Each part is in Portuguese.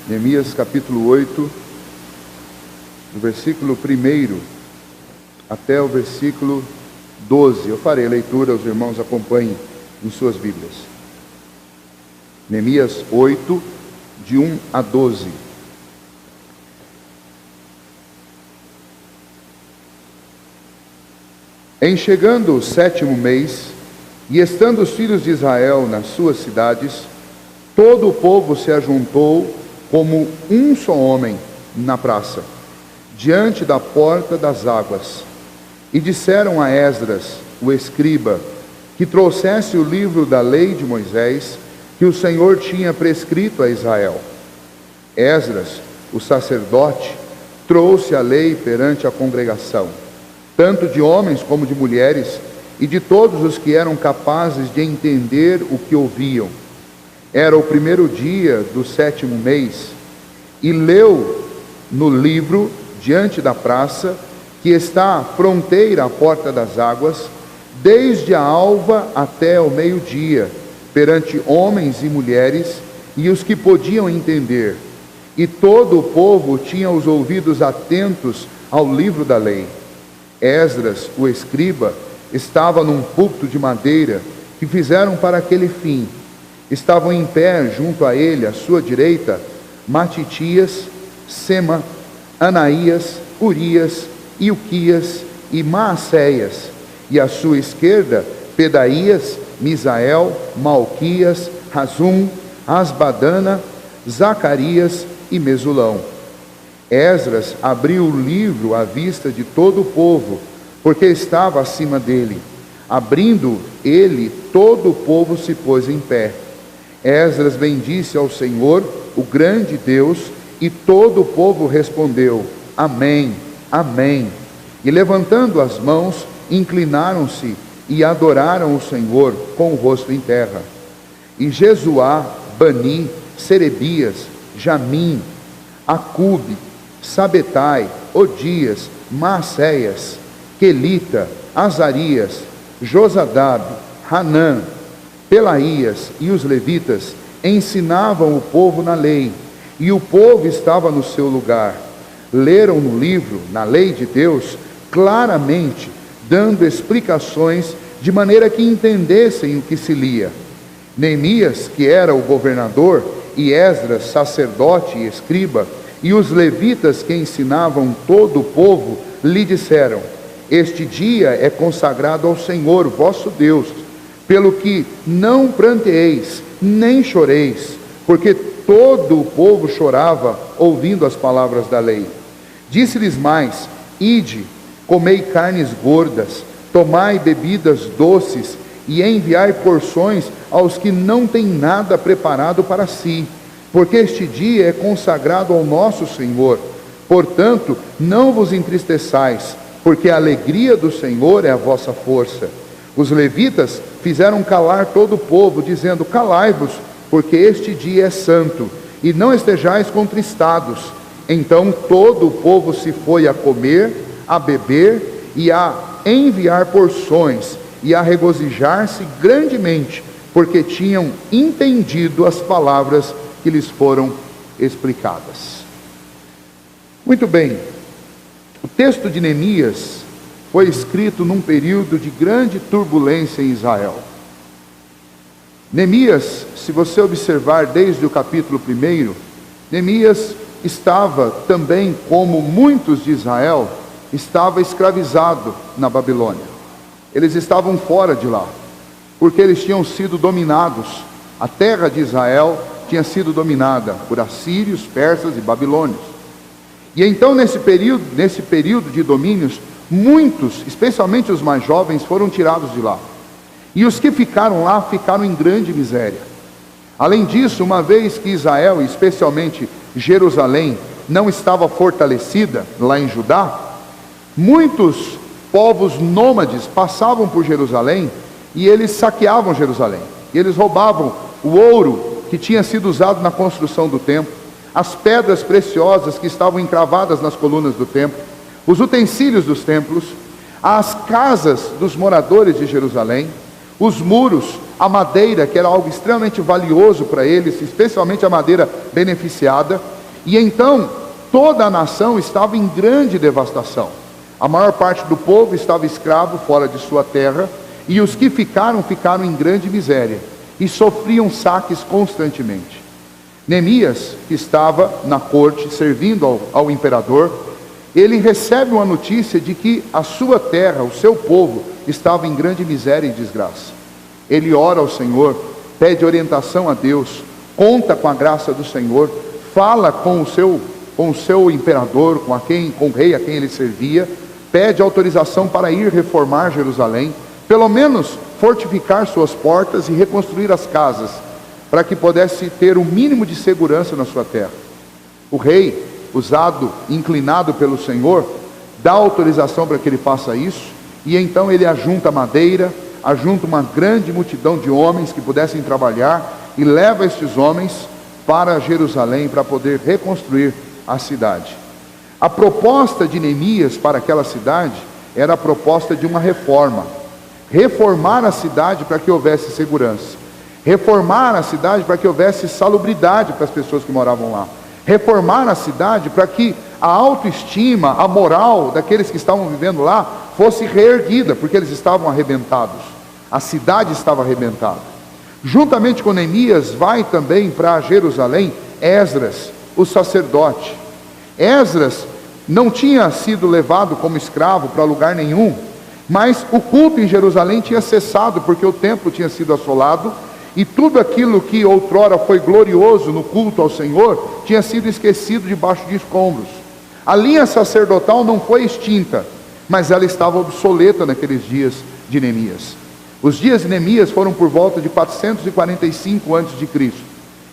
Neemias capítulo 8, do versículo 1 até o versículo 12. Eu farei a leitura, os irmãos acompanhem em suas Bíblias. Neemias 8, de 1 a 12. Em chegando o 7º mês, e estando os filhos de Israel nas suas cidades, todo o povo se ajuntou como um só homem na praça, diante da porta das águas. E disseram a Esdras, o escriba, que trouxesse o livro da lei de Moisés, que o Senhor tinha prescrito a Israel. Esdras, o sacerdote, trouxe a lei perante a congregação, tanto de homens como de mulheres, e de todos os que eram capazes de entender o que ouviam. Era o 1º dia do 7º mês, e leu no livro, diante da praça, que está à fronteira à porta das águas, desde a alva até o meio-dia, perante homens e mulheres, e os que podiam entender. E todo o povo tinha os ouvidos atentos ao livro da lei. Esdras, o escriba, estava num púlpito de madeira que fizeram para aquele fim. Estavam em pé junto a ele, à sua direita, Matitias, Sema, Anaías, Urias, Ilquias e Maacéias, e à sua esquerda, Pedaías, Misael, Malquias, Razum, Asbadana, Zacarias e Mesulão. Esdras abriu o livro à vista de todo o povo, porque estava acima dele. Abrindo ele, todo o povo se pôs em pé. Esdras bendisse ao Senhor, o grande Deus, e todo o povo respondeu: Amém, Amém. E levantando as mãos, inclinaram-se e adoraram o Senhor com o rosto em terra. E Jesuá, Bani, Serebias, Jamim, Acube, Sabetai, Odias, Maacéias, Quelita, Azarias, Josadab, Hanã, Pelaías e os levitas ensinavam o povo na lei, e o povo estava no seu lugar. Leram no livro, na lei de Deus, claramente, dando explicações de maneira que entendessem o que se lia. Neemias, que era o governador, e Esdras, sacerdote e escriba, e os levitas que ensinavam todo o povo, lhe disseram: Este dia é consagrado ao Senhor, vosso Deus, pelo que não pranteeis, nem choreis, porque todo o povo chorava, ouvindo as palavras da lei. Disse-lhes mais: Ide, comei carnes gordas, tomai bebidas doces, e enviai porções aos que não têm nada preparado para si, porque este dia é consagrado ao nosso Senhor. Portanto, não vos entristeçais, porque a alegria do Senhor é a vossa força. Os levitas fizeram calar todo o povo, dizendo: Calai-vos, porque este dia é santo, e não estejais contristados. Então todo o povo se foi a comer, a beber e a enviar porções, e a regozijar-se grandemente, porque tinham entendido as palavras que lhes foram explicadas. Muito bem, o texto de Neemias foi escrito num período de grande turbulência em Israel. Neemias, se você observar desde o capítulo 1, Neemias estava também, como muitos de Israel, estava escravizado na Babilônia. Eles estavam fora de lá, porque eles tinham sido dominados. A terra de Israel tinha sido dominada por assírios, persas e babilônios. E então nesse período de domínios, muitos, especialmente os mais jovens, foram tirados de lá. E os que ficaram lá, ficaram em grande miséria. Além disso, uma vez que Israel, especialmente Jerusalém, não estava fortalecida lá em Judá, muitos povos nômades passavam por Jerusalém e eles saqueavam Jerusalém. E eles roubavam o ouro que tinha sido usado na construção do templo, as pedras preciosas que estavam encravadas nas colunas do templo, os utensílios dos templos, as casas dos moradores de Jerusalém, os muros, a madeira, que era algo extremamente valioso para eles, especialmente a madeira beneficiada, E então toda a nação estava em grande devastação. A maior parte do povo estava escravo fora de sua terra, e os que ficaram em grande miséria e sofriam saques constantemente. Neemias, que estava na corte servindo ao imperador, ele recebe uma notícia de que a sua terra, o seu povo, estava em grande miséria e desgraça. Ele ora ao Senhor, pede orientação a Deus, conta com a graça do Senhor, fala com o seu imperador, com o rei a quem ele servia, pede autorização para ir reformar Jerusalém, pelo menos fortificar suas portas e reconstruir as casas, para que pudesse ter o mínimo de segurança na sua terra. O rei, inclinado pelo Senhor, dá autorização para que ele faça isso, e então ele ajunta madeira, ajunta uma grande multidão de homens que pudessem trabalhar, e leva estes homens para Jerusalém para poder reconstruir a cidade. A proposta de Neemias para aquela cidade era a proposta de uma reforma. Reformar a cidade para que houvesse segurança. Reformar a cidade para que houvesse salubridade para as pessoas que moravam lá. Reformar a cidade para que a autoestima, a moral daqueles que estavam vivendo lá fosse reerguida, porque eles estavam arrebentados. A cidade estava arrebentada. Juntamente com Neemias vai também para Jerusalém Esdras, o sacerdote. Esdras não tinha sido levado como escravo para lugar nenhum, mas o culto em Jerusalém tinha cessado, porque o templo tinha sido assolado, e tudo aquilo que outrora foi glorioso no culto ao Senhor, tinha sido esquecido debaixo de escombros. A linha sacerdotal não foi extinta, mas ela estava obsoleta naqueles dias de Neemias. Os dias de Neemias foram por volta de 445 a.C.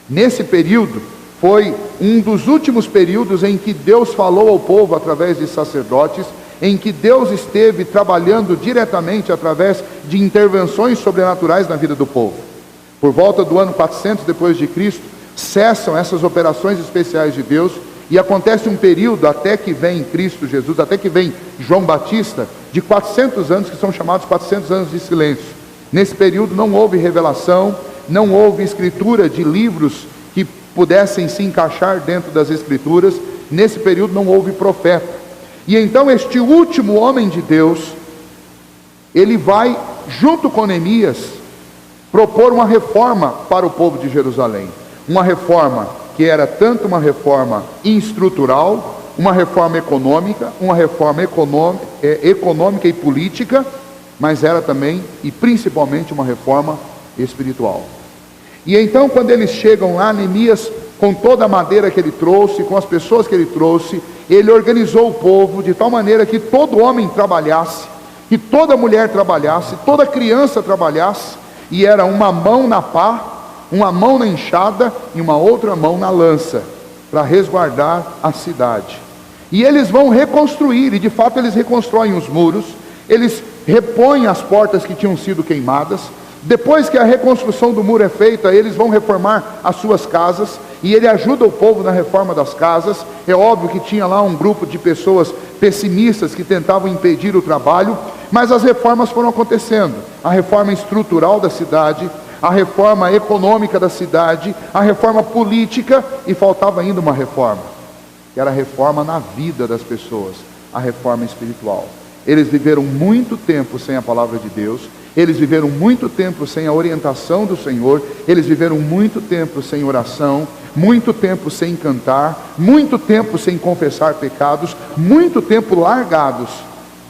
Nesse período, foi um dos últimos períodos em que Deus falou ao povo através de sacerdotes, em que Deus esteve trabalhando diretamente através de intervenções sobrenaturais na vida do povo. Por volta do ano 400 depois de Cristo, cessam essas operações especiais de Deus, e acontece um período até que vem Cristo Jesus, até que vem João Batista, de 400 anos, que são chamados 400 anos de silêncio. Nesse período não houve revelação, não houve escritura de livros que pudessem se encaixar dentro das escrituras. Nesse período não houve profeta. E então este último homem de Deus, ele vai, junto com Neemias, propor uma reforma para o povo de Jerusalém. Uma reforma que era tanto uma reforma estrutural, uma reforma econômica, econômica e política, mas era também e principalmente uma reforma espiritual. E então, quando eles chegam lá, Neemias, com toda a madeira que ele trouxe, com as pessoas que ele trouxe, ele organizou o povo de tal maneira que todo homem trabalhasse, que toda mulher trabalhasse, toda criança trabalhasse, e era uma mão na pá, uma mão na enxada e uma outra mão na lança, para resguardar a cidade. E eles vão reconstruir, e de fato eles reconstroem os muros, eles repõem as portas que tinham sido queimadas. Depois que a reconstrução do muro é feita, eles vão reformar as suas casas, e ele ajuda o povo na reforma das casas. É óbvio que tinha lá um grupo de pessoas pessimistas que tentavam impedir o trabalho, mas as reformas foram acontecendo. A reforma estrutural da cidade, a reforma econômica da cidade, a reforma política, e faltava ainda uma reforma, que era a reforma na vida das pessoas, a reforma espiritual. Eles viveram muito tempo sem a palavra de Deus, eles viveram muito tempo sem a orientação do Senhor, eles viveram muito tempo sem oração, muito tempo sem cantar, muito tempo sem confessar pecados, muito tempo largados.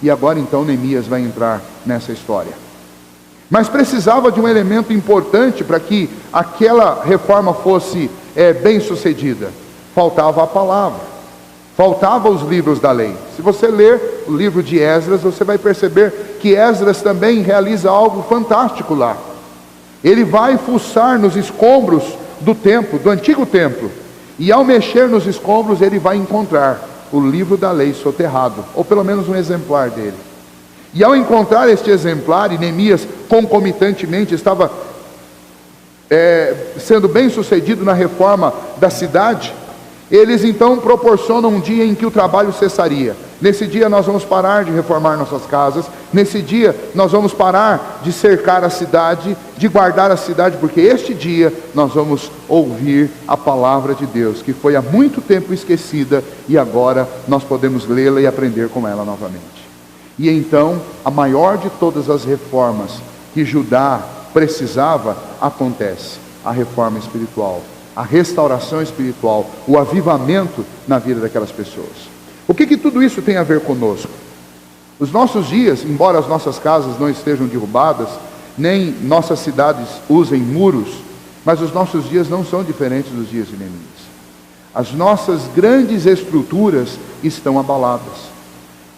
E agora então Neemias vai entrar nessa história. Mas precisava de um elemento importante para que aquela reforma fosse bem sucedida. Faltava a palavra, faltavam os livros da lei. Se você ler o livro de Esdras, você vai perceber que Esdras também realiza algo fantástico lá. Ele vai fuçar nos escombros do templo, do antigo templo, e ao mexer nos escombros ele vai encontrar o livro da lei soterrado, ou pelo menos um exemplar dele. E ao encontrar este exemplar, e Neemias concomitantemente estava sendo bem sucedido na reforma da cidade, eles então proporcionam um dia em que o trabalho cessaria. Nesse dia nós vamos parar de reformar nossas casas, Nesse dia nós vamos parar de cercar a cidade, de guardar a cidade, porque este dia nós vamos ouvir a palavra de Deus, que foi há muito tempo esquecida, e agora nós podemos lê-la e aprender com ela novamente. E então, a maior de todas as reformas que Judá precisava, acontece: a reforma espiritual, a restauração espiritual, o avivamento na vida daquelas pessoas. O que tudo isso tem a ver conosco? Os nossos dias, embora as nossas casas não estejam derrubadas, nem nossas cidades usem muros, mas os nossos dias não são diferentes dos dias de Neemias. As nossas grandes estruturas estão abaladas.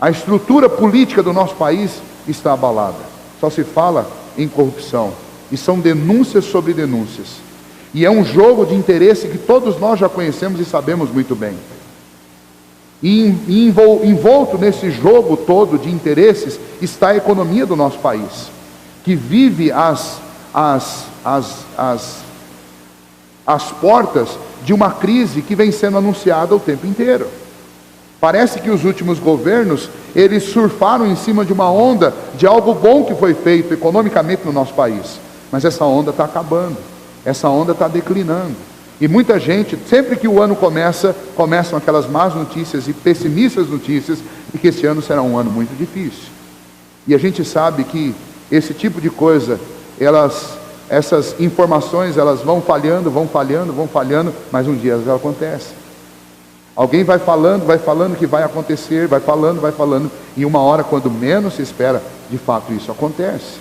A estrutura política do nosso país está abalada. Só se fala em corrupção, e são denúncias sobre denúncias. E é um jogo de interesse que todos nós já conhecemos e sabemos muito bem. E envolto nesse jogo todo de interesses está a economia do nosso país, que vive as portas de uma crise que vem sendo anunciada o tempo inteiro. Parece que os últimos governos, eles surfaram em cima de uma onda de algo bom que foi feito economicamente no nosso país, mas essa onda está acabando, essa onda está declinando. E muita gente, sempre que o ano começam aquelas más notícias e pessimistas notícias, de que esse ano será um ano muito difícil. E a gente sabe que esse tipo de coisa, essas informações, elas vão falhando, mas um dia elas acontecem. Alguém vai falando que vai acontecer, vai falando, e uma hora, quando menos se espera, de fato isso acontece.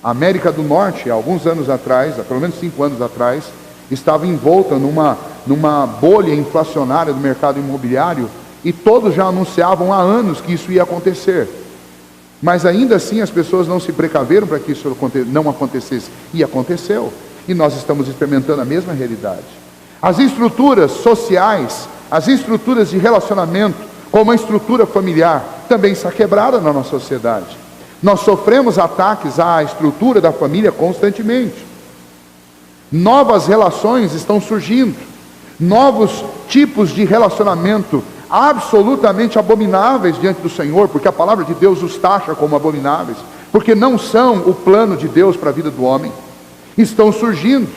A América do Norte, há alguns anos atrás, há pelo menos 5 anos atrás, estava envolta numa bolha inflacionária do mercado imobiliário, e todos já anunciavam há anos que isso ia acontecer, mas ainda assim as pessoas não se precaveram para que isso não acontecesse, e aconteceu, e nós estamos experimentando a mesma realidade. As estruturas sociais, as estruturas de relacionamento, como a estrutura familiar, também está quebrada na nossa sociedade. Nós sofremos ataques à estrutura da família constantemente. Novas relações estão surgindo, novos tipos de relacionamento absolutamente abomináveis diante do Senhor, porque a palavra de Deus os taxa como abomináveis, porque não são o plano de Deus para a vida do homem. Estão surgindo,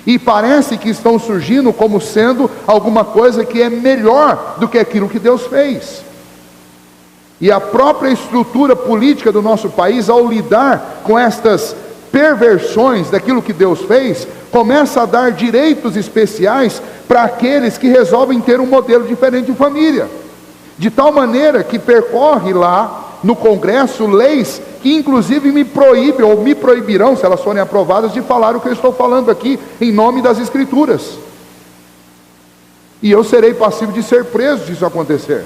e parece que estão surgindo como sendo alguma coisa que é melhor do que aquilo que Deus fez. E a própria estrutura política do nosso país, ao lidar com estas perversões daquilo que Deus fez, começa a dar direitos especiais para aqueles que resolvem ter um modelo diferente de família, de tal maneira que percorre lá no Congresso leis que inclusive me proíbem ou me proibirão, se elas forem aprovadas, de falar o que eu estou falando aqui em nome das Escrituras, e eu serei passivo de ser preso se isso acontecer.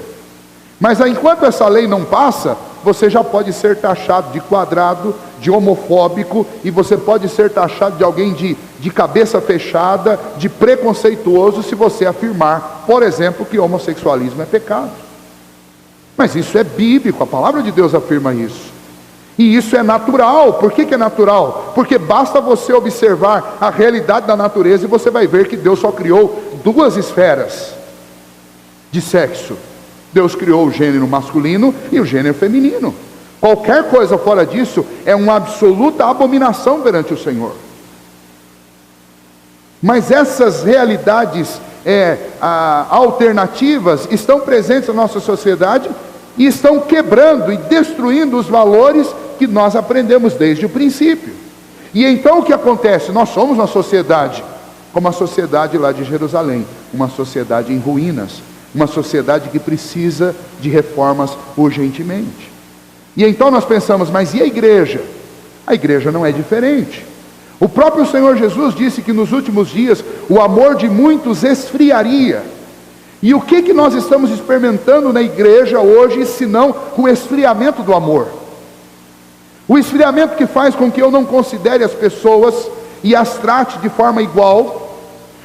Mas enquanto essa lei não passa, você já pode ser taxado de quadrado, de homofóbico, e você pode ser taxado de alguém de cabeça fechada, de preconceituoso, se você afirmar, por exemplo, que homossexualismo é pecado. Mas isso é bíblico, a palavra de Deus afirma isso. E isso é natural. Por que é natural? Porque basta você observar a realidade da natureza e você vai ver que Deus só criou 2 esferas de sexo. Deus criou o gênero masculino e o gênero feminino. Qualquer coisa fora disso é uma absoluta abominação perante o Senhor. Mas essas realidades alternativas estão presentes na nossa sociedade e estão quebrando e destruindo os valores que nós aprendemos desde o princípio. E então o que acontece? Nós somos uma sociedade, como a sociedade lá de Jerusalém, uma sociedade em ruínas, uma sociedade que precisa de reformas urgentemente. E então nós pensamos, mas e a igreja? A igreja não é diferente. O próprio Senhor Jesus disse que nos últimos dias o amor de muitos esfriaria. E o que nós estamos experimentando na igreja hoje, senão o esfriamento do amor? O esfriamento que faz com que eu não considere as pessoas e as trate de forma igual.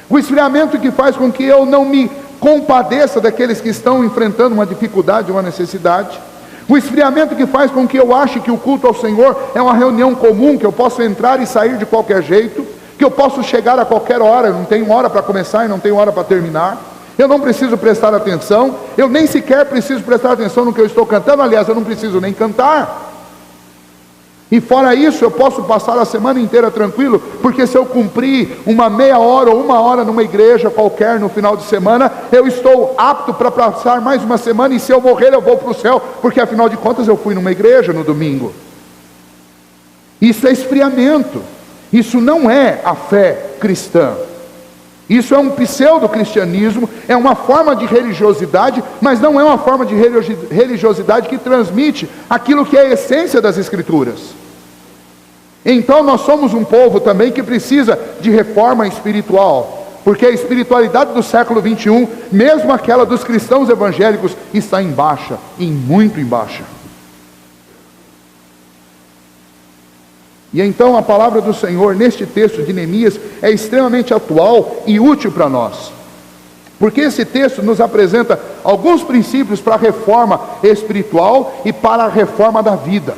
O esfriamento que faz com que eu não me compadeça daqueles que estão enfrentando uma dificuldade, uma necessidade. O esfriamento que faz com que eu ache que o culto ao Senhor é uma reunião comum, que eu posso entrar e sair de qualquer jeito, que eu posso chegar a qualquer hora, eu não tenho hora para começar e não tenho hora para terminar, eu não preciso prestar atenção, eu nem sequer preciso prestar atenção no que eu estou cantando, aliás, eu não preciso nem cantar. E fora isso, eu posso passar a semana inteira tranquilo, porque se eu cumprir uma meia hora ou uma hora numa igreja qualquer no final de semana, eu estou apto para passar mais uma semana, e se eu morrer eu vou para o céu, porque afinal de contas eu fui numa igreja no domingo. Isso é esfriamento, isso não é a fé cristã. Isso é um pseudo-cristianismo, é uma forma de religiosidade, mas não é uma forma de religiosidade que transmite aquilo que é a essência das Escrituras. Então nós somos um povo também que precisa de reforma espiritual, porque a espiritualidade do século 21, mesmo aquela dos cristãos evangélicos, está em baixa, muito em baixa. E então a palavra do Senhor neste texto de Neemias é extremamente atual e útil para nós, porque esse texto nos apresenta alguns princípios para a reforma espiritual e para a reforma da vida.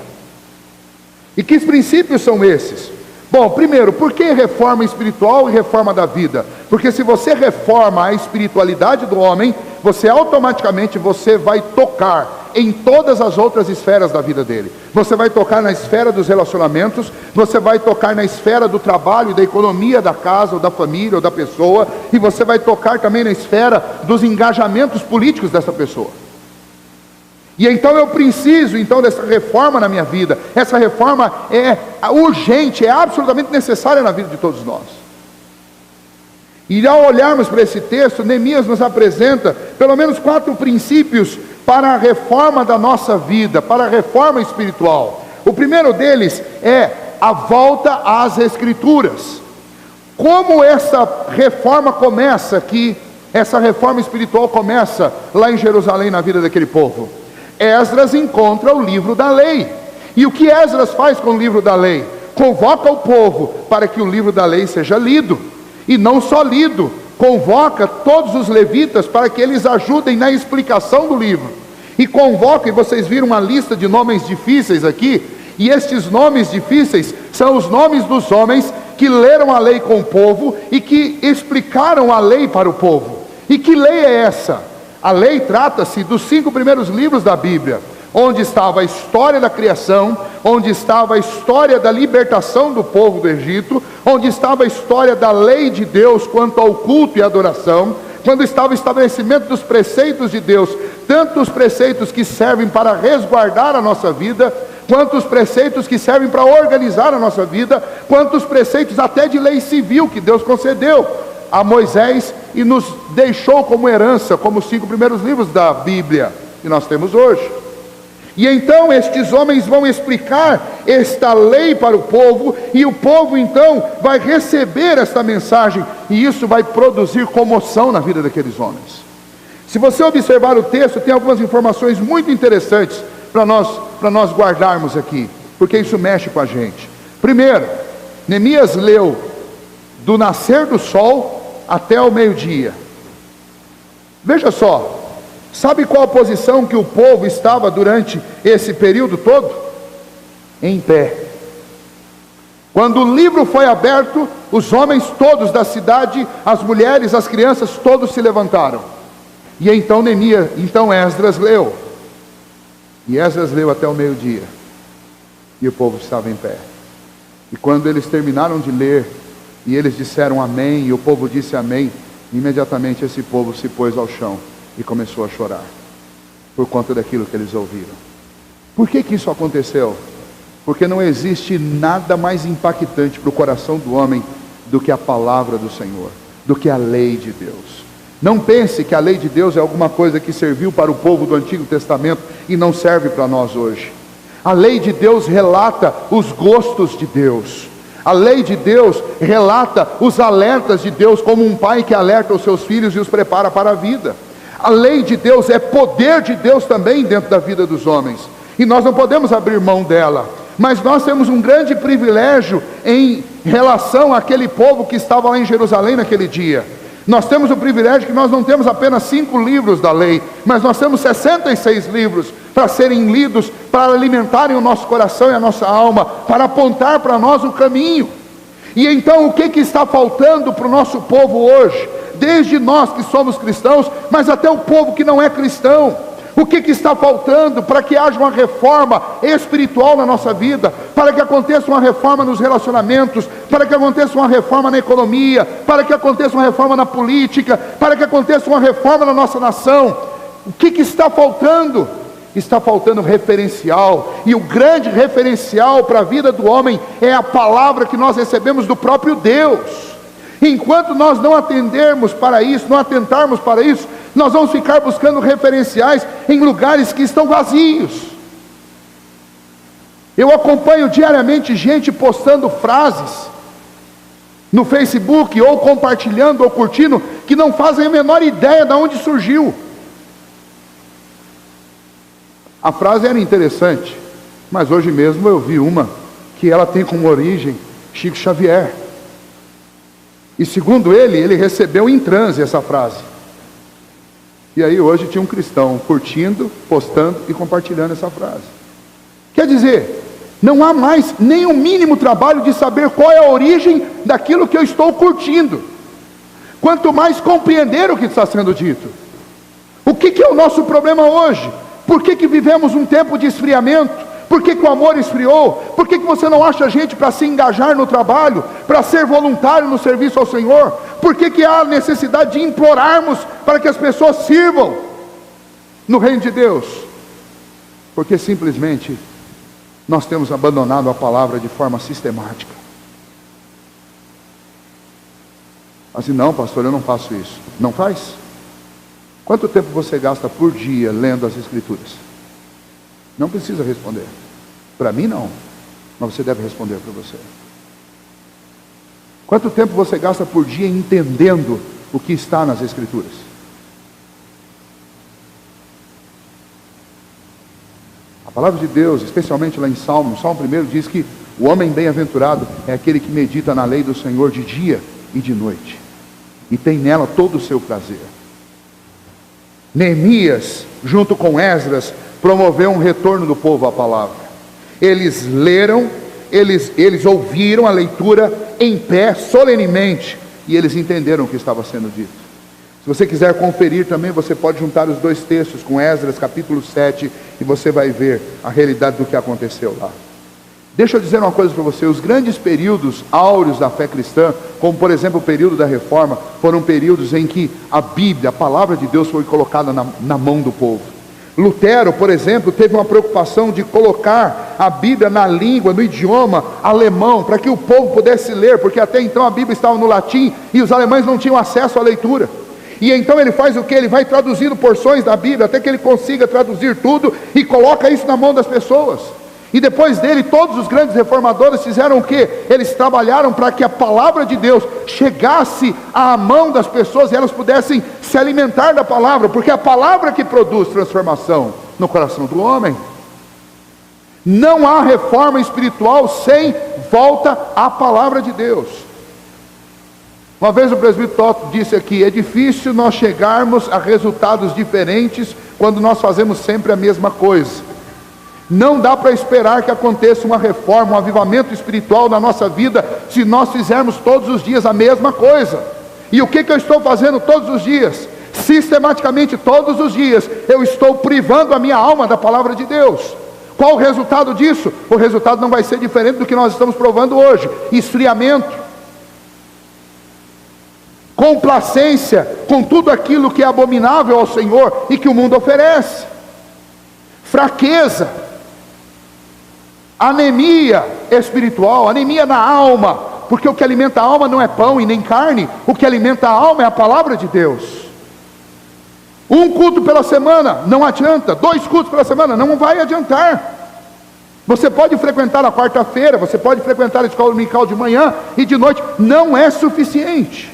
E que princípios são esses? Bom, primeiro, por que reforma espiritual e reforma da vida? Porque se você reforma a espiritualidade do homem, você automaticamente vai tocar em todas as outras esferas da vida dele. Você vai tocar na esfera dos relacionamentos, você vai tocar na esfera do trabalho, da economia da casa, ou da família, ou da pessoa, e você vai tocar também na esfera dos engajamentos políticos dessa pessoa. E então eu preciso dessa reforma na minha vida. Essa reforma é urgente, é absolutamente necessária na vida de todos nós. E ao olharmos para esse texto, Neemias nos apresenta pelo menos 4 princípios para a reforma da nossa vida, para a reforma espiritual. O primeiro deles é a volta às Escrituras. Como essa reforma começa aqui, essa reforma espiritual começa lá em Jerusalém, na vida daquele povo? Esdras encontra o livro da lei. E o que Esdras faz com o livro da lei? Convoca o povo para que o livro da lei seja lido. E não só lido, convoca todos os levitas para que eles ajudem na explicação do livro. E convoca, e vocês viram uma lista de nomes difíceis aqui, e estes nomes difíceis são os nomes dos homens que leram a lei com o povo e que explicaram a lei para o povo. E que lei é essa? A lei trata-se dos 5 primeiros livros da Bíblia, onde estava a história da criação, onde estava a história da libertação do povo do Egito, onde estava a história da lei de Deus quanto ao culto e adoração, quando estava o estabelecimento dos preceitos de Deus, tanto os preceitos que servem para resguardar a nossa vida, quanto os preceitos que servem para organizar a nossa vida, quanto os preceitos até de lei civil que Deus concedeu a Moisés e nos deixou como herança, como os 5 primeiros livros da Bíblia que nós temos hoje. E então estes homens vão explicar esta lei para o povo, e o povo então vai receber esta mensagem, e isso vai produzir comoção na vida daqueles homens. Se você observar o texto, tem algumas informações muito interessantes para nós guardarmos aqui, porque isso mexe com a gente. Primeiro, Neemias leu do nascer do sol até o meio-dia. Veja só, sabe qual a posição que o povo estava durante esse período todo? Em pé. Quando o livro foi aberto, os homens todos da cidade, as mulheres, as crianças, todos se levantaram. E então Esdras leu. E Esdras leu até o meio-dia. E o povo estava em pé. E quando eles terminaram de ler, e eles disseram amém, e o povo disse amém, imediatamente esse povo se pôs ao chão e começou a chorar, por conta daquilo que eles ouviram. Por que isso aconteceu? Porque não existe nada mais impactante para o coração do homem do que a palavra do Senhor, do que a lei de Deus. Não pense que a lei de Deus é alguma coisa que serviu para o povo do Antigo Testamento e não serve para nós hoje. A lei de Deus relata os gostos de Deus. A lei de Deus relata os alertas de Deus, como um pai que alerta os seus filhos e os prepara para a vida. A lei de Deus é poder de Deus também dentro da vida dos homens, e nós não podemos abrir mão dela. Mas nós temos um grande privilégio em relação àquele povo que estava lá em Jerusalém naquele dia. Nós temos o privilégio que nós não temos apenas 5 livros da lei, mas nós temos 66 livros para serem lidos, para alimentarem o nosso coração e a nossa alma, para apontar para nós o caminho. E então o que está faltando para o nosso povo hoje? Desde nós que somos cristãos, mas até o povo que não é cristão. O que está faltando para que haja uma reforma espiritual na nossa vida, para que aconteça uma reforma nos relacionamentos, para que aconteça uma reforma na economia, para que aconteça uma reforma na política, para que aconteça uma reforma na nossa nação? O que está faltando? Está faltando referencial, e o grande referencial para a vida do homem é a palavra que nós recebemos do próprio Deus. Enquanto nós não atendermos para isso, não atentarmos para isso, nós vamos ficar buscando referenciais em lugares que estão vazios. Eu acompanho diariamente gente postando frases no Facebook, ou compartilhando, ou curtindo, que não fazem a menor ideia de onde surgiu. A frase era interessante, mas hoje mesmo eu vi uma que ela tem como origem Chico Xavier. E segundo ele recebeu em transe essa frase. E aí hoje tinha um cristão curtindo, postando e compartilhando essa frase. Quer dizer, não há mais nem o mínimo trabalho de saber qual é a origem daquilo que eu estou curtindo. Quanto mais compreender o que está sendo dito. O que é o nosso problema hoje? Por que vivemos um tempo de esfriamento? Por que o amor esfriou? Por que você não acha gente para se engajar no trabalho, para ser voluntário no serviço ao Senhor? Por que há necessidade de implorarmos para que as pessoas sirvam no reino de Deus? Porque simplesmente nós temos abandonado a palavra de forma sistemática. Assim, não, pastor, eu não faço isso. Não faz? Quanto tempo você gasta por dia lendo as Escrituras? Não precisa responder. Para mim não, mas você deve responder para você. Quanto tempo você gasta por dia entendendo o que está nas Escrituras? A palavra de Deus, especialmente lá em Salmo 1 diz que o homem bem-aventurado é aquele que medita na lei do Senhor de dia e de noite, e tem nela todo o seu prazer. Neemias, junto com Esdras, promoveu um retorno do povo à palavra. Eles leram, eles ouviram a leitura em pé, solenemente, e eles entenderam o que estava sendo dito. Se você quiser conferir também, você pode juntar os dois textos com Esdras capítulo 7, e você vai ver a realidade do que aconteceu lá. Deixa eu dizer uma coisa para você: os grandes períodos áureos da fé cristã, como por exemplo o período da Reforma, foram períodos em que a Bíblia, a palavra de Deus, foi colocada na mão do povo. Lutero, por exemplo, teve uma preocupação de colocar a Bíblia na língua, no idioma alemão, para que o povo pudesse ler, porque até então a Bíblia estava no latim e os alemães não tinham acesso à leitura. E então ele faz o que? Ele vai traduzindo porções da Bíblia até que ele consiga traduzir tudo e coloca isso na mão das pessoas. E depois dele, todos os grandes reformadores fizeram o quê? Eles trabalharam para que a palavra de Deus chegasse à mão das pessoas e elas pudessem se alimentar da palavra, porque é a palavra que produz transformação no coração do homem. Não há reforma espiritual sem volta à palavra de Deus. Uma vez o presbítero Toto disse aqui: é difícil nós chegarmos a resultados diferentes quando nós fazemos sempre a mesma coisa. Não dá para esperar que aconteça uma reforma, um avivamento espiritual na nossa vida, se nós fizermos todos os dias a mesma coisa. E o que eu estou fazendo todos os dias? Sistematicamente todos os dias, eu estou privando a minha alma da palavra de Deus. Qual o resultado disso? O resultado não vai ser diferente do que nós estamos provando hoje: esfriamento, complacência com tudo aquilo que é abominável ao Senhor e que o mundo oferece, fraqueza, anemia espiritual, anemia na alma, porque o que alimenta a alma não é pão e nem carne, o que alimenta a alma é a palavra de Deus. Um culto pela semana não adianta, 2 cultos pela semana não vai adiantar. Você pode frequentar na quarta-feira, você pode frequentar a escola dominical de manhã e de noite, não é suficiente.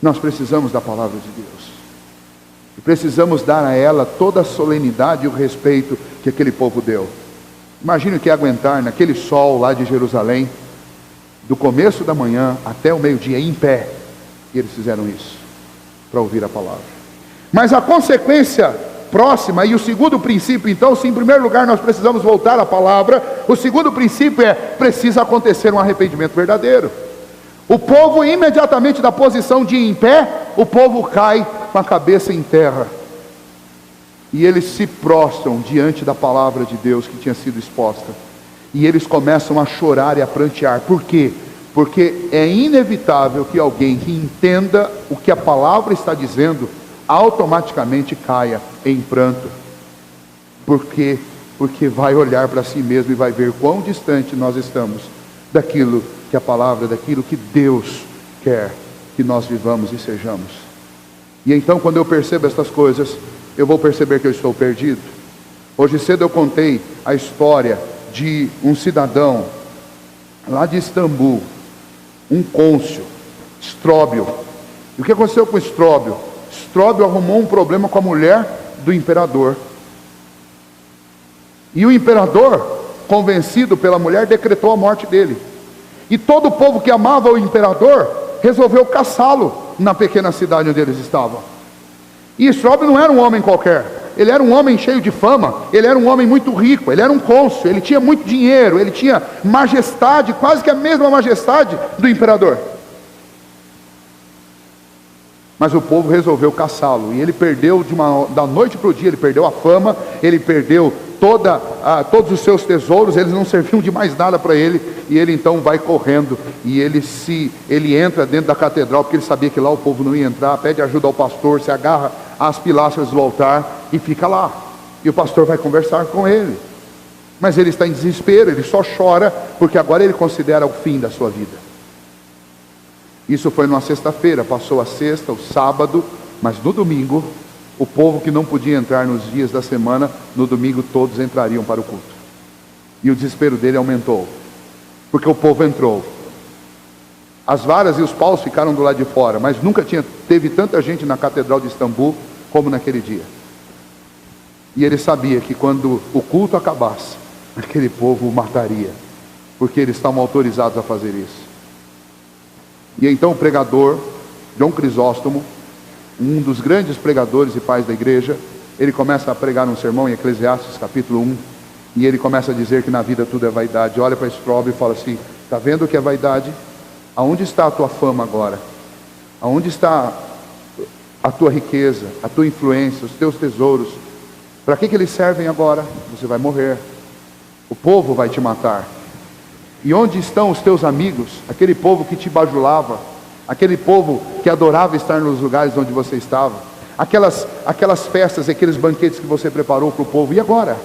Nós precisamos da palavra de Deus, e precisamos dar a ela toda a solenidade e o respeito que aquele povo deu. Imagine o que é aguentar naquele sol lá de Jerusalém, do começo da manhã até o meio-dia, em pé. E eles fizeram isso, para ouvir a palavra. Mas a consequência próxima, e o segundo princípio, então, se em primeiro lugar nós precisamos voltar à palavra, o segundo princípio é: precisa acontecer um arrependimento verdadeiro. O povo, imediatamente da posição de em pé, o povo cai com a cabeça em terra. E eles se prostram diante da palavra de Deus que tinha sido exposta. E eles começam a chorar e a prantear. Por quê? Porque é inevitável que alguém que entenda o que a palavra está dizendo, automaticamente caia em pranto. Por quê? Porque vai olhar para si mesmo e vai ver quão distante nós estamos daquilo que a palavra, daquilo que Deus quer que nós vivamos e sejamos. E então, quando eu percebo estas coisas, eu vou perceber que eu estou perdido. Hoje cedo eu contei a história de um cidadão lá de Istambul, um cônsul, Estróbio. E o que aconteceu com Estróbio? Estróbio arrumou um problema com a mulher do imperador. E o imperador, convencido pela mulher, decretou a morte dele. E todo o povo que amava o imperador resolveu caçá-lo na pequena cidade onde eles estavam. E Estróbio não era um homem qualquer. Ele era um homem cheio de fama. Ele era um homem muito rico. Ele era um cônsul. Ele tinha muito dinheiro. Ele tinha majestade, quase que a mesma majestade do imperador. Mas o povo resolveu caçá-lo. E ele perdeu da noite para o dia. Ele perdeu a fama. Ele perdeu todos os seus tesouros. Eles não serviam de mais nada para ele. E ele então vai correndo. E ele entra dentro da catedral, porque ele sabia que lá o povo não ia entrar. Pede ajuda ao pastor, se agarra às pilastras do altar e fica lá. E o pastor vai conversar com ele. Mas ele está em desespero. Ele só chora porque agora ele considera o fim da sua vida. Isso foi numa sexta-feira. Passou a sexta, o sábado. Mas no domingo, o povo que não podia entrar nos dias da semana, no domingo todos entrariam para o culto. E o desespero dele aumentou, porque o povo entrou. As varas e os paus ficaram do lado de fora, mas nunca teve tanta gente na catedral de Istambul como naquele dia. E ele sabia que quando o culto acabasse, aquele povo o mataria, porque eles estavam autorizados a fazer isso. E então o pregador, João Crisóstomo, um dos grandes pregadores e pais da igreja, ele começa a pregar um sermão em Eclesiastes capítulo 1, e ele começa a dizer que na vida tudo é vaidade. Olha para Estróbio e fala assim: está vendo o que é vaidade? Aonde está a tua fama agora? Aonde está a tua riqueza, a tua influência, os teus tesouros? Para que eles servem agora? Você vai morrer. O povo vai te matar. E onde estão os teus amigos? Aquele povo que te bajulava, aquele povo que adorava estar nos lugares onde você estava, aquelas festas, aqueles banquetes que você preparou para o povo, e agora?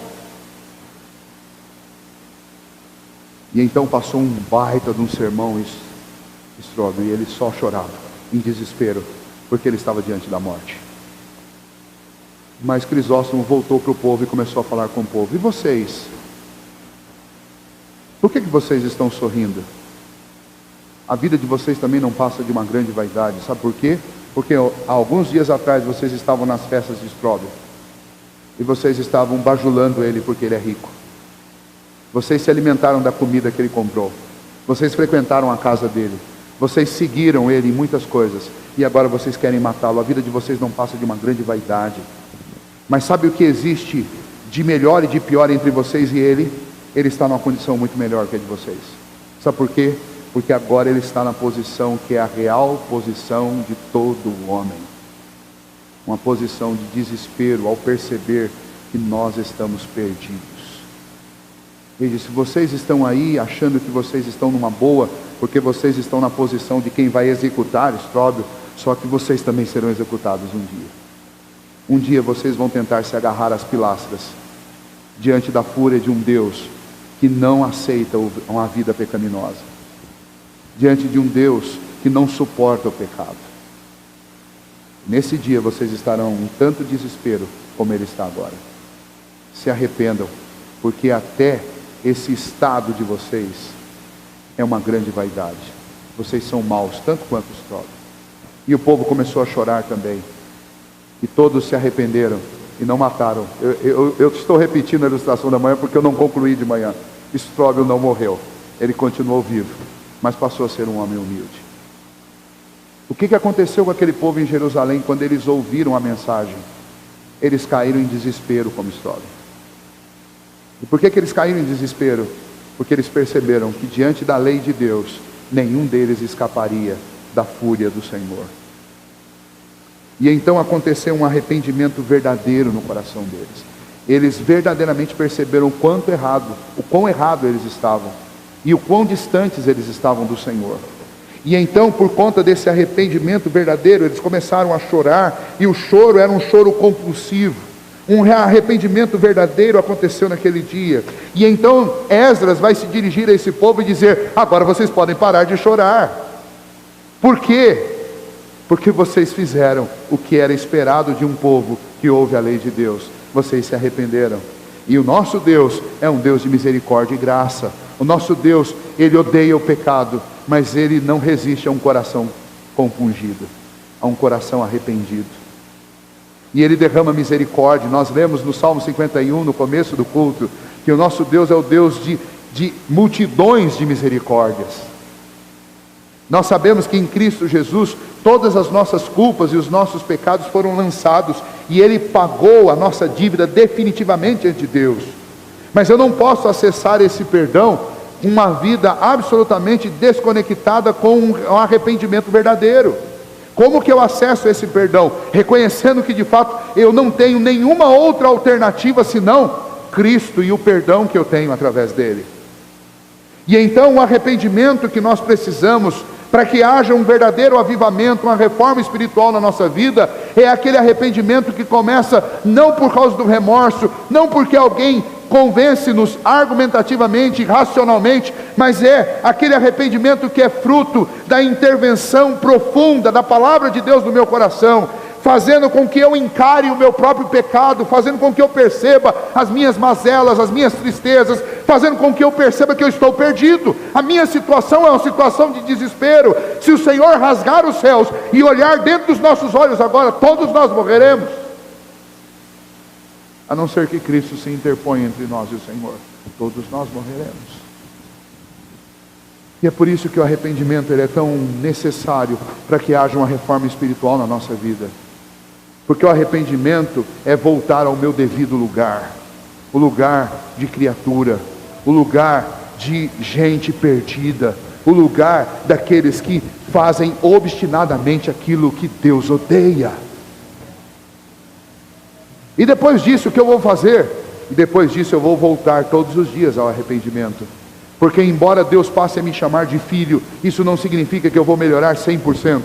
E então passou um baita de um sermão, Estróbio, e ele só chorava, em desespero, porque ele estava diante da morte. Mas Crisóstomo voltou para o povo e começou a falar com o povo: e vocês? Por que vocês estão sorrindo? A vida de vocês também não passa de uma grande vaidade. Sabe por quê? Porque há alguns dias atrás vocês estavam nas festas de Estróbio, e vocês estavam bajulando ele porque ele é rico. Vocês se alimentaram da comida que ele comprou. Vocês frequentaram a casa dele. Vocês seguiram ele em muitas coisas. E agora vocês querem matá-lo. A vida de vocês não passa de uma grande vaidade. Mas sabe o que existe de melhor e de pior entre vocês e ele? Ele está numa condição muito melhor que a de vocês. Sabe por quê? Porque agora ele está na posição que é a real posição de todo homem. Uma posição de desespero ao perceber que nós estamos perdidos. Ele disse: vocês estão aí achando que vocês estão numa boa, porque vocês estão na posição de quem vai executar Estróbio, só que vocês também serão executados um dia. Um dia vocês vão tentar se agarrar às pilastras, diante da fúria de um Deus que não aceita uma vida pecaminosa, diante de um Deus que não suporta o pecado. Nesse dia vocês estarão em tanto desespero como ele está agora. Se arrependam, porque até esse estado de vocês é uma grande vaidade. Vocês são maus, tanto quanto os Estróbio. E o povo começou a chorar também. E todos se arrependeram e não mataram. Eu estou repetindo a ilustração da manhã porque eu não concluí de manhã. Estróbio não morreu. Ele continuou vivo, mas passou a ser um homem humilde. O que aconteceu com aquele povo em Jerusalém quando eles ouviram a mensagem? Eles caíram em desespero como Estróbio. E por que eles caíram em desespero? Porque eles perceberam que diante da lei de Deus, nenhum deles escaparia da fúria do Senhor. E então aconteceu um arrependimento verdadeiro no coração deles. Eles verdadeiramente perceberam o quão errado eles estavam, e o quão distantes eles estavam do Senhor. E então, por conta desse arrependimento verdadeiro, eles começaram a chorar, e o choro era um choro compulsivo. Um arrependimento verdadeiro aconteceu naquele dia. E então Esdras vai se dirigir a esse povo e dizer: agora vocês podem parar de chorar. Por quê? Porque vocês fizeram o que era esperado de um povo que ouve a lei de Deus. Vocês se arrependeram. E o nosso Deus é um Deus de misericórdia e graça. O nosso Deus, Ele odeia o pecado, mas Ele não resiste a um coração compungido, a um coração arrependido. E Ele derrama misericórdia. Nós lemos no Salmo 51, no começo do culto, que o nosso Deus é o Deus de multidões de misericórdias. Nós sabemos que em Cristo Jesus todas as nossas culpas e os nossos pecados foram lançados, e Ele pagou a nossa dívida definitivamente ante Deus. Mas eu não posso acessar esse perdão com uma vida absolutamente desconectada com um arrependimento verdadeiro. Como que eu acesso esse perdão? Reconhecendo que de fato eu não tenho nenhuma outra alternativa senão Cristo e o perdão que eu tenho através dele. E então o arrependimento que nós precisamos para que haja um verdadeiro avivamento, uma reforma espiritual na nossa vida, é aquele arrependimento que começa não por causa do remorso, não porque alguém convence-nos argumentativamente, racionalmente, mas é aquele arrependimento que é fruto da intervenção profunda da palavra de Deus no meu coração, fazendo com que eu encare o meu próprio pecado, fazendo com que eu perceba as minhas mazelas, as minhas tristezas, fazendo com que eu perceba que eu estou perdido. A minha situação é uma situação de desespero. Se o Senhor rasgar os céus e olhar dentro dos nossos olhos agora, todos nós morreremos, a não ser que Cristo se interponha entre nós e o Senhor. Todos nós morreremos. E é por isso que o arrependimento ele é tão necessário para que haja uma reforma espiritual na nossa vida. Porque o arrependimento é voltar ao meu devido lugar, o lugar de criatura, o lugar de gente perdida, o lugar daqueles que fazem obstinadamente aquilo que Deus odeia. E depois disso, o que eu vou fazer? E depois disso eu vou voltar todos os dias ao arrependimento. Porque embora Deus passe a me chamar de filho, isso não significa que eu vou melhorar 100%.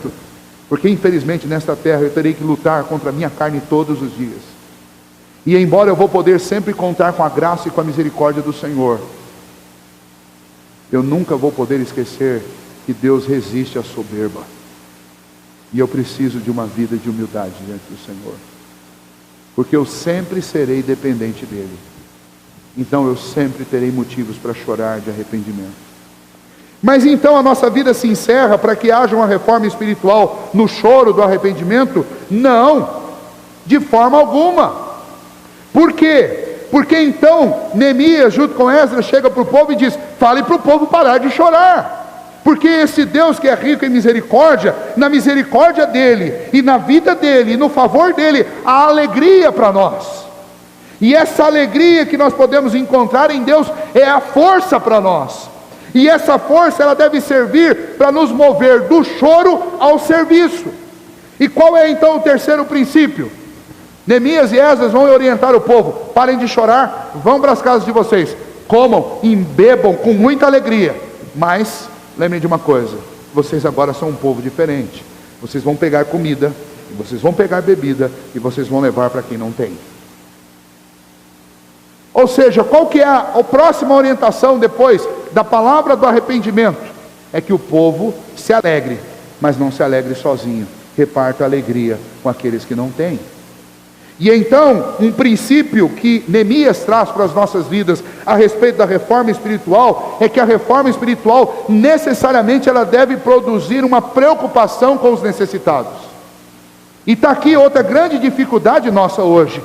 Porque infelizmente nesta terra eu terei que lutar contra a minha carne todos os dias. E embora eu vou poder sempre contar com a graça e com a misericórdia do Senhor, eu nunca vou poder esquecer que Deus resiste à soberba. E eu preciso de uma vida de humildade diante do Senhor. Porque eu sempre serei dependente dEle. Então eu sempre terei motivos para chorar de arrependimento. Mas então a nossa vida se encerra para que haja uma reforma espiritual no choro do arrependimento? Não, de forma alguma. Por quê? Porque então Neemias junto com Esdras chega para o povo e diz: fale para o povo parar de chorar. Porque esse Deus que é rico em misericórdia, na misericórdia dele, e na vida dele, e no favor dele, há alegria para nós. E essa alegria que nós podemos encontrar em Deus é a força para nós. E essa força ela deve servir para nos mover do choro ao serviço. E qual é então o terceiro princípio? Neemias e Esdras vão orientar o povo: parem de chorar, vão para as casas de vocês, comam e bebam com muita alegria. Mas lembrem de uma coisa: vocês agora são um povo diferente. Vocês vão pegar comida, e vocês vão pegar bebida, e vocês vão levar para quem não tem. Ou seja, qual que é a próxima orientação depois da palavra do arrependimento? É que o povo se alegre, mas não se alegre sozinho. Reparta a alegria com aqueles que não têm. E então, um princípio que Neemias traz para as nossas vidas a respeito da reforma espiritual, é que a reforma espiritual necessariamente ela deve produzir uma preocupação com os necessitados. E está aqui outra grande dificuldade nossa hoje.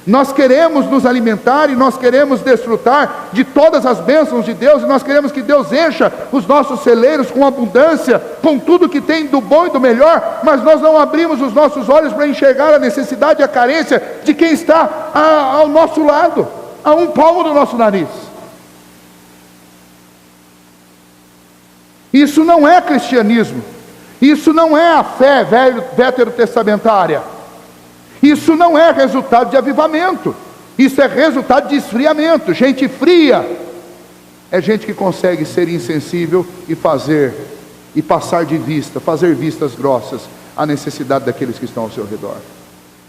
Nós queremos nos alimentar e nós queremos desfrutar de todas as bênçãos de Deus, e nós queremos que Deus encha os nossos celeiros com abundância, com tudo que tem do bom e do melhor, mas nós não abrimos os nossos olhos para enxergar a necessidade e a carência de quem está ao nosso lado, a um palmo do nosso nariz. Isso não é cristianismo. Isso não é a fé veterotestamentária. Isso não é resultado de avivamento. Isso é resultado de esfriamento. Gente fria é gente que consegue ser insensível e passar de vista, fazer vistas grossas à necessidade daqueles que estão ao seu redor.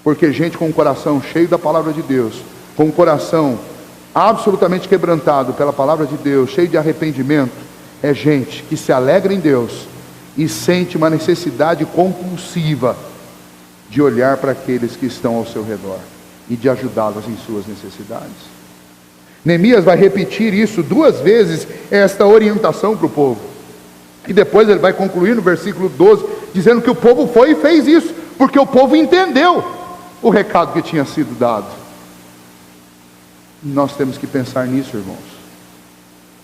Porque gente com o coração cheio da palavra de Deus, com o coração absolutamente quebrantado pela palavra de Deus, cheio de arrependimento, é gente que se alegra em Deus e sente uma necessidade compulsiva de olhar para aqueles que estão ao seu redor e de ajudá-los em suas necessidades. Neemias vai repetir isso 2 vezes, esta orientação para o povo. E depois ele vai concluir no versículo 12, dizendo que o povo foi e fez isso, porque o povo entendeu o recado que tinha sido dado. Nós temos que pensar nisso, irmãos.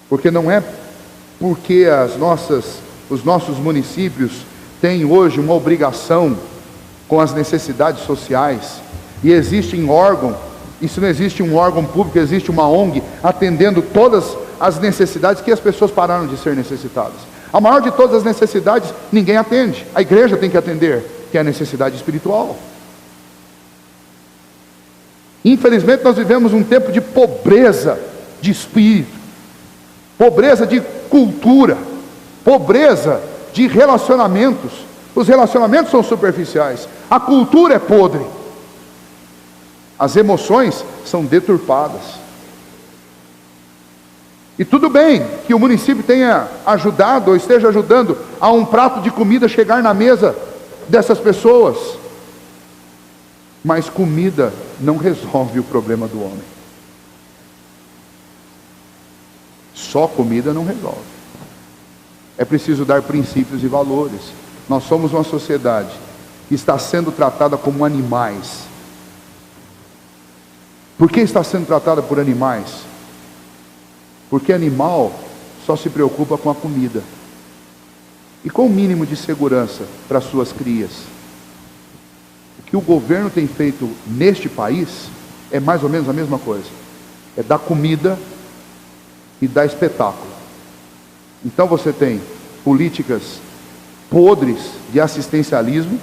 Porque não é porque os nossos municípios têm hoje uma obrigação com as necessidades sociais, e existe em órgão, isso não existe um órgão público, existe uma ONG atendendo todas as necessidades, que as pessoas pararam de ser necessitadas. A maior de todas as necessidades ninguém atende, a igreja tem que atender, que é a necessidade espiritual. Infelizmente nós vivemos um tempo de pobreza de espírito, pobreza de cultura, pobreza de relacionamentos. Os relacionamentos são superficiais, a cultura é podre, as emoções são deturpadas. E tudo bem que o município tenha ajudado ou esteja ajudando a um prato de comida chegar na mesa dessas pessoas, mas comida não resolve o problema do homem. Só comida não resolve. É preciso dar princípios e valores. Nós somos uma sociedade que está sendo tratada como animais. Por que está sendo tratada por animais? Porque animal só se preocupa com a comida e com o mínimo de segurança para suas crias. O que o governo tem feito neste país é mais ou menos a mesma coisa. É dar comida e dar espetáculo. Então você tem políticas podres de assistencialismo,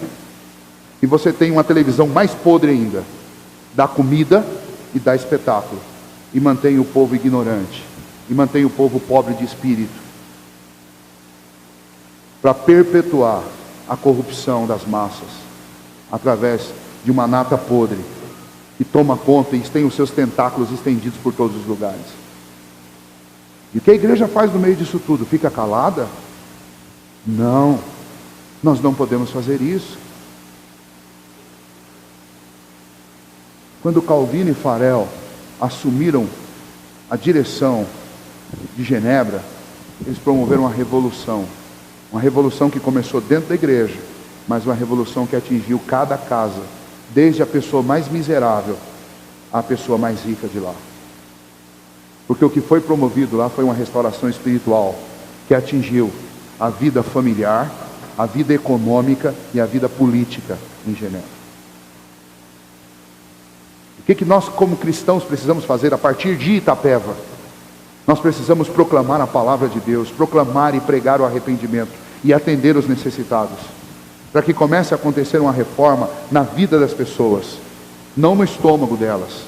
e você tem uma televisão mais podre ainda, dá comida e dá espetáculo, e mantém o povo ignorante, e mantém o povo pobre de espírito, para perpetuar a corrupção das massas, através de uma nata podre, que toma conta e tem os seus tentáculos estendidos por todos os lugares. E o que a igreja faz no meio disso tudo? Fica calada? Não, nós não podemos fazer isso. Quando Calvino e Farel assumiram a direção de Genebra, eles promoveram uma revolução que começou dentro da igreja, mas uma revolução que atingiu cada casa, desde a pessoa mais miserável à pessoa mais rica de lá. Porque o que foi promovido lá foi uma restauração espiritual que atingiu a vida familiar, a vida econômica e a vida política em Genebra. O que nós como cristãos precisamos fazer a partir de Itapeva? Nós precisamos proclamar a palavra de Deus, proclamar e pregar o arrependimento e atender os necessitados, para que comece a acontecer uma reforma na vida das pessoas, não no estômago delas,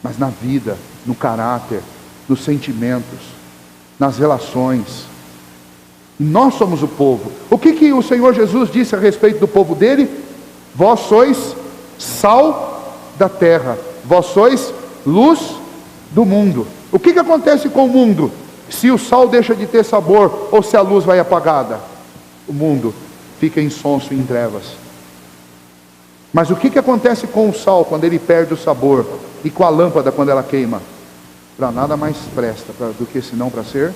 mas na vida, no caráter, nos sentimentos, nas relações. Nós somos o povo. O que o Senhor Jesus disse a respeito do povo dele? Vós sois sal da terra, vós sois luz do mundo. O que acontece com o mundo se o sal deixa de ter sabor, ou se a luz vai apagada? O mundo fica insonso e em trevas. Mas o que acontece com o sal quando ele perde o sabor, e com a lâmpada quando ela queima? Para nada mais presta do que senão para ser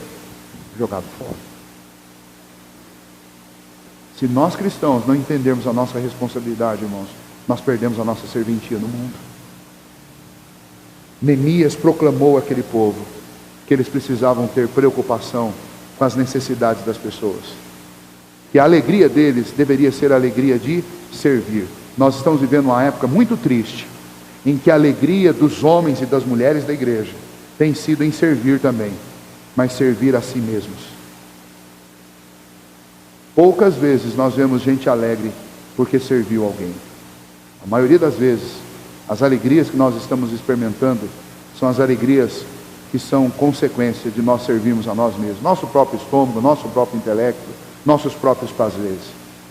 jogado fora. Se nós cristãos não entendermos a nossa responsabilidade, irmãos, nós perdemos a nossa serventia no mundo. Neemias proclamou àquele povo que eles precisavam ter preocupação com as necessidades das pessoas, que a alegria deles deveria ser a alegria de servir. Nós estamos vivendo uma época muito triste, em que a alegria dos homens e das mulheres da igreja tem sido em servir também, mas servir a si mesmos. Poucas vezes nós vemos gente alegre porque serviu alguém. A maioria das vezes, as alegrias que nós estamos experimentando são as alegrias que são consequência de nós servirmos a nós mesmos, nosso próprio estômago, nosso próprio intelecto, nossos próprios prazeres.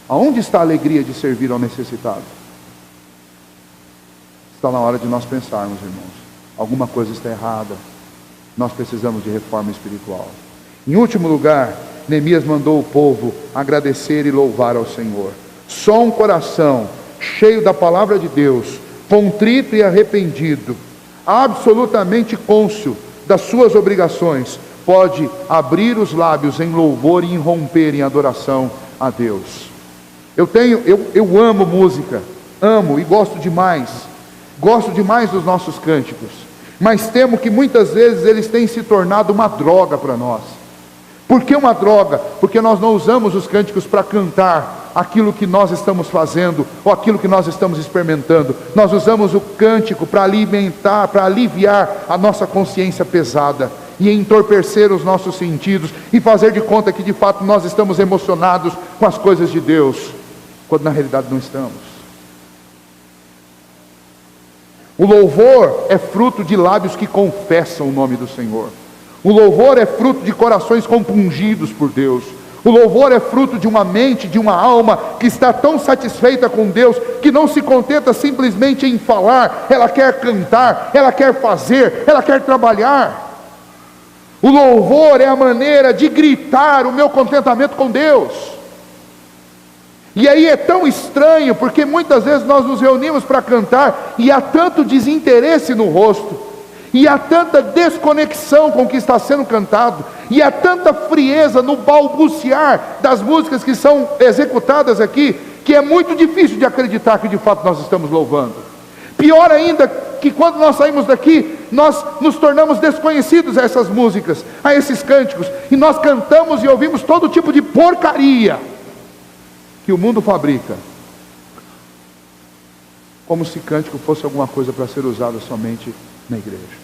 Aonde está a alegria de servir ao necessitado? Está na hora de nós pensarmos, irmãos. Alguma coisa está errada. Nós precisamos de reforma espiritual. Em último lugar, Neemias mandou o povo agradecer e louvar ao Senhor. Só um coração cheio da palavra de Deus, contrito e arrependido, absolutamente cônscio das suas obrigações, pode abrir os lábios em louvor e irromper em adoração a Deus. Eu amo música, amo e gosto demais dos nossos cânticos, mas temo que muitas vezes eles têm se tornado uma droga para nós. Por que uma droga? Porque nós não usamos os cânticos para cantar aquilo que nós estamos fazendo, ou aquilo que nós estamos experimentando. Nós usamos o cântico para alimentar, para aliviar a nossa consciência pesada, e entorpecer os nossos sentidos, e fazer de conta que de fato nós estamos emocionados com as coisas de Deus, quando na realidade não estamos. O louvor é fruto de lábios que confessam o nome do Senhor. O louvor é fruto de corações compungidos por Deus. O louvor é fruto de uma mente, de uma alma que está tão satisfeita com Deus, que não se contenta simplesmente em falar, ela quer cantar, ela quer fazer, ela quer trabalhar. O louvor é a maneira de gritar o meu contentamento com Deus. E aí é tão estranho, porque muitas vezes nós nos reunimos para cantar, e há tanto desinteresse no rosto, e há tanta desconexão com o que está sendo cantado, e há tanta frieza no balbuciar das músicas que são executadas aqui, que é muito difícil de acreditar que de fato nós estamos louvando. Pior ainda, que quando nós saímos daqui, nós nos tornamos desconhecidos a essas músicas, a esses cânticos, e nós cantamos e ouvimos todo tipo de porcaria que o mundo fabrica, como se cântico fosse alguma coisa para ser usada somente na igreja.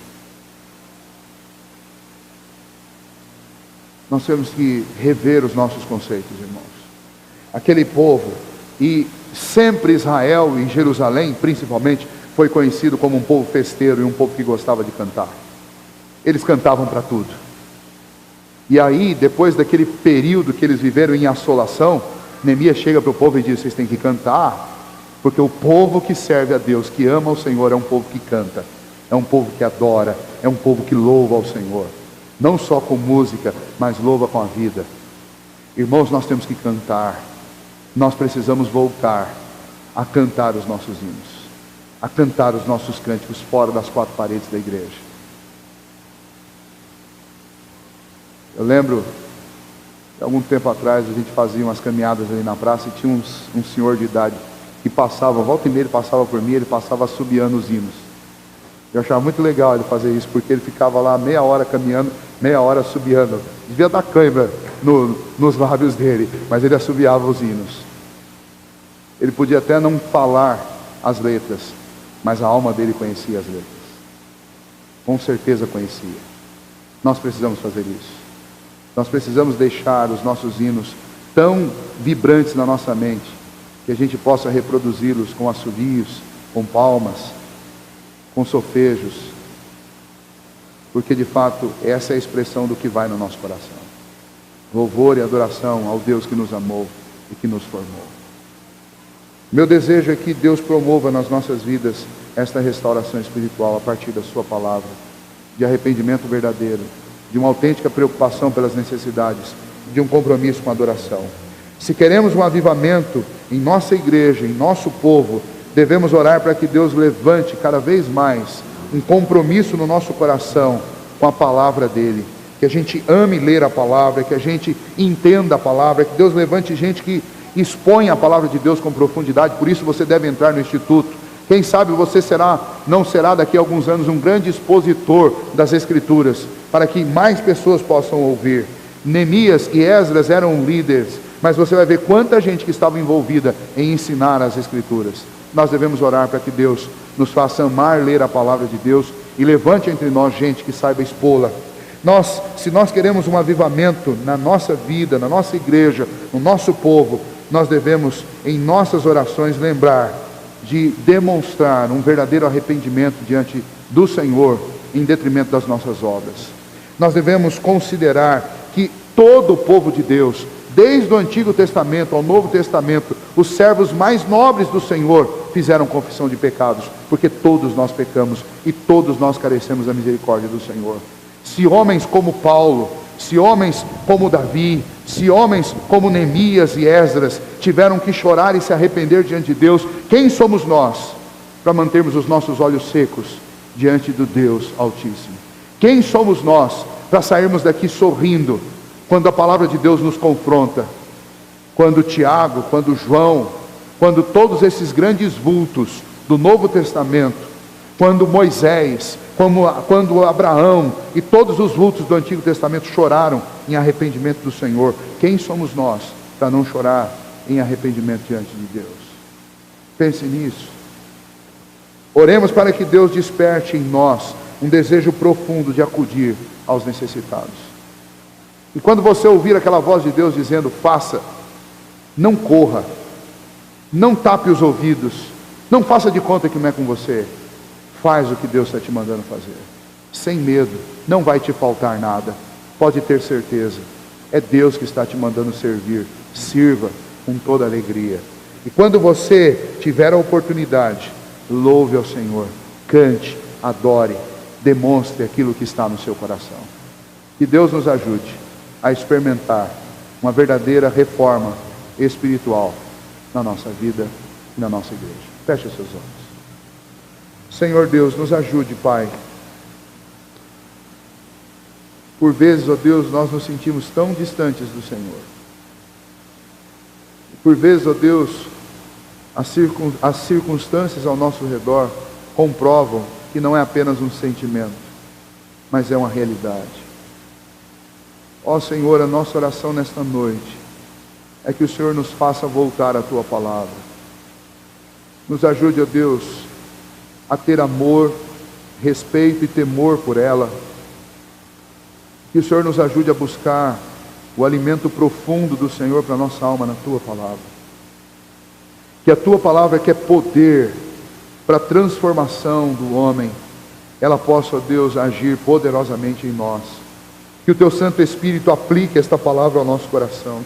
Nós temos que rever os nossos conceitos, irmãos. Aquele povo, e sempre Israel e Jerusalém principalmente, foi conhecido como um povo festeiro e um povo que gostava de cantar. Eles cantavam para tudo. E aí, depois daquele período que eles viveram em assolação, Neemias chega para o povo e diz: vocês têm que cantar, porque o povo que serve a Deus, que ama o Senhor, é um povo que canta, é um povo que adora, é um povo que louva ao Senhor, não só com música, mas louva com a vida. Irmãos, nós temos que cantar. Nós precisamos voltar a cantar os nossos hinos, a cantar os nossos cânticos fora das quatro paredes da igreja. Eu lembro, algum tempo atrás, a gente fazia umas caminhadas ali na praça, e tinha um senhor de idade que passava, volta e meia ele passava por mim, ele passava assobiando os hinos. Eu achava muito legal ele fazer isso, porque ele ficava lá meia hora caminhando, meia hora assobiando. Devia dar cãibra nos lábios dele, mas ele assobiava os hinos. Ele podia até não falar as letras, mas a alma dele conhecia as letras. Com certeza conhecia. Nós precisamos fazer isso. Nós precisamos deixar os nossos hinos tão vibrantes na nossa mente, que a gente possa reproduzi-los com assobios, com palmas, com solfejos, porque de fato essa é a expressão do que vai no nosso coração. Louvor e adoração ao Deus que nos amou e que nos formou. Meu desejo é que Deus promova nas nossas vidas esta restauração espiritual a partir da sua palavra, de arrependimento verdadeiro, de uma autêntica preocupação pelas necessidades, de um compromisso com a adoração. Se queremos um avivamento em nossa igreja, em nosso povo, devemos orar para que Deus levante cada vez mais um compromisso no nosso coração com a palavra dele, que a gente ame ler a palavra, que a gente entenda a palavra, que Deus levante gente que expõe a palavra de Deus com profundidade. Por isso você deve entrar no instituto. Quem sabe você não será daqui a alguns anos um grande expositor das Escrituras, para que mais pessoas possam ouvir. Neemias e Esdras eram líderes, mas você vai ver quanta gente que estava envolvida em ensinar as Escrituras. Nós devemos orar para que Deus nos faça amar ler a palavra de Deus, e levante entre nós gente que saiba expô-la. Se nós queremos um avivamento na nossa vida, na nossa igreja, no nosso povo, nós devemos, em nossas orações, lembrar de demonstrar um verdadeiro arrependimento diante do Senhor, em detrimento das nossas obras. Nós devemos considerar que todo o povo de Deus, desde o Antigo Testamento ao Novo Testamento, os servos mais nobres do Senhor fizeram confissão de pecados, porque todos nós pecamos e todos nós carecemos da misericórdia do Senhor. Se homens como Paulo, se homens como Davi, se homens como Neemias e Esdras tiveram que chorar e se arrepender diante de Deus, quem somos nós para mantermos os nossos olhos secos diante do Deus Altíssimo? Quem somos nós para sairmos daqui sorrindo quando a palavra de Deus nos confronta? Quando Tiago, quando João, quando todos esses grandes vultos do Novo Testamento, quando Moisés, quando Abraão e todos os vultos do Antigo Testamento choraram em arrependimento do Senhor, quem somos nós para não chorar em arrependimento diante de Deus? Pense nisso. Oremos para que Deus desperte em nós um desejo profundo de acudir aos necessitados. E quando você ouvir aquela voz de Deus dizendo: faça, não corra, não tape os ouvidos, não faça de conta que não é com você. Faz o que Deus está te mandando fazer, sem medo, não vai te faltar nada, pode ter certeza, é Deus que está te mandando servir. Sirva com toda alegria, e quando você tiver a oportunidade, louve ao Senhor, cante, adore, demonstre aquilo que está no seu coração. Que Deus nos ajude a experimentar uma verdadeira reforma espiritual na nossa vida e na nossa igreja. Feche os seus olhos. Senhor Deus, nos ajude, Pai. Por vezes, ó Deus, nós nos sentimos tão distantes do Senhor. Por vezes, ó Deus, as circunstâncias ao nosso redor comprovam que não é apenas um sentimento, mas é uma realidade. Ó Senhor, a nossa oração nesta noite é que o Senhor nos faça voltar à Tua palavra. Nos ajude, ó Deus, a ter amor, respeito e temor por ela. Que o Senhor nos ajude a buscar o alimento profundo do Senhor para a nossa alma na Tua palavra. Que a Tua palavra, que é poder para a transformação do homem, ela possa, ó Deus, agir poderosamente em nós. Que o Teu Santo Espírito aplique esta palavra ao nosso coração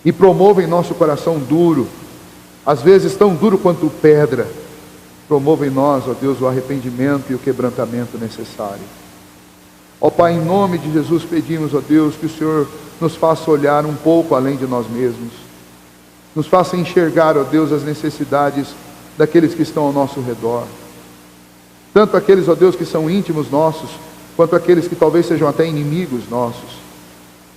e promova em nosso coração duro, às vezes tão duro quanto pedra, promova em nós, ó Deus, o arrependimento e o quebrantamento necessário. Ó Pai, em nome de Jesus pedimos, ó Deus, que o Senhor nos faça olhar um pouco além de nós mesmos, nos faça enxergar, ó Deus, as necessidades daqueles que estão ao nosso redor, tanto aqueles, ó Deus, que são íntimos nossos, quanto aqueles que talvez sejam até inimigos nossos.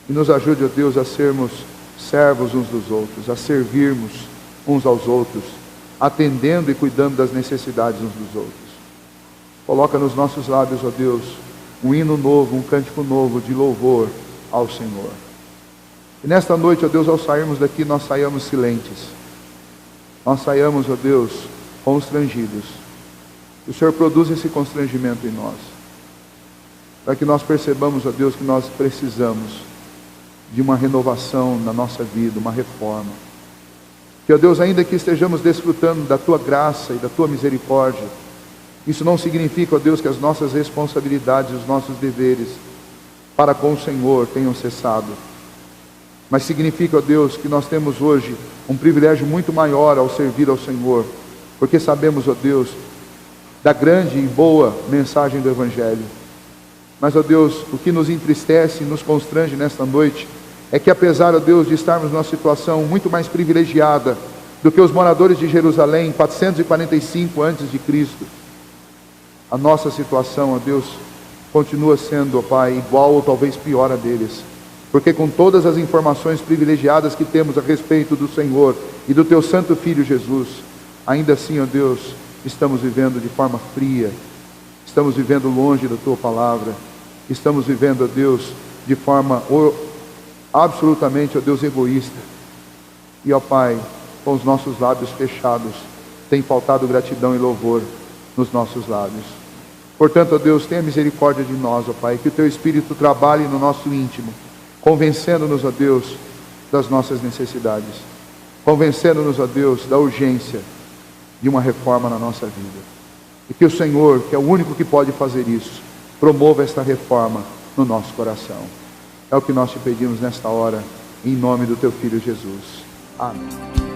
E nos ajude, ó Deus, a sermos servos uns dos outros, a servirmos uns aos outros, atendendo e cuidando das necessidades uns dos outros. Coloca nos nossos lábios, ó Deus, um hino novo, um cântico novo de louvor ao Senhor. E nesta noite, ó Deus, ao sairmos daqui, nós saiamos silentes. Nós saiamos, ó Deus, constrangidos. Que o Senhor produza esse constrangimento em nós, para que nós percebamos, ó Deus, que nós precisamos de uma renovação na nossa vida, uma reforma. Que, ó Deus, ainda que estejamos desfrutando da Tua graça e da Tua misericórdia, isso não significa, ó Deus, que as nossas responsabilidades, os nossos deveres para com o Senhor tenham cessado. Mas significa, ó Deus, que nós temos hoje um privilégio muito maior ao servir ao Senhor, porque sabemos, ó Deus, da grande e boa mensagem do Evangelho. Mas, ó Deus, o que nos entristece e nos constrange nesta noite é que, apesar, ó Deus, de estarmos numa situação muito mais privilegiada do que os moradores de Jerusalém em 445 a.C., a nossa situação, ó Deus, continua sendo, ó Pai, igual ou talvez pior a deles. Porque com todas as informações privilegiadas que temos a respeito do Senhor e do Teu Santo Filho Jesus, ainda assim, ó Deus, estamos vivendo de forma fria, estamos vivendo longe da Tua palavra, estamos vivendo, ó Deus, de forma absolutamente, ó Deus, egoísta. E, ó Pai, com os nossos lábios fechados, tem faltado gratidão e louvor nos nossos lábios. Portanto, ó Deus, tenha misericórdia de nós, ó Pai, que o Teu Espírito trabalhe no nosso íntimo, convencendo-nos, ó Deus, das nossas necessidades, convencendo-nos, ó Deus, da urgência de uma reforma na nossa vida. E que o Senhor, que é o único que pode fazer isso, promova esta reforma no nosso coração. É o que nós te pedimos nesta hora, em nome do Teu Filho Jesus. Amém.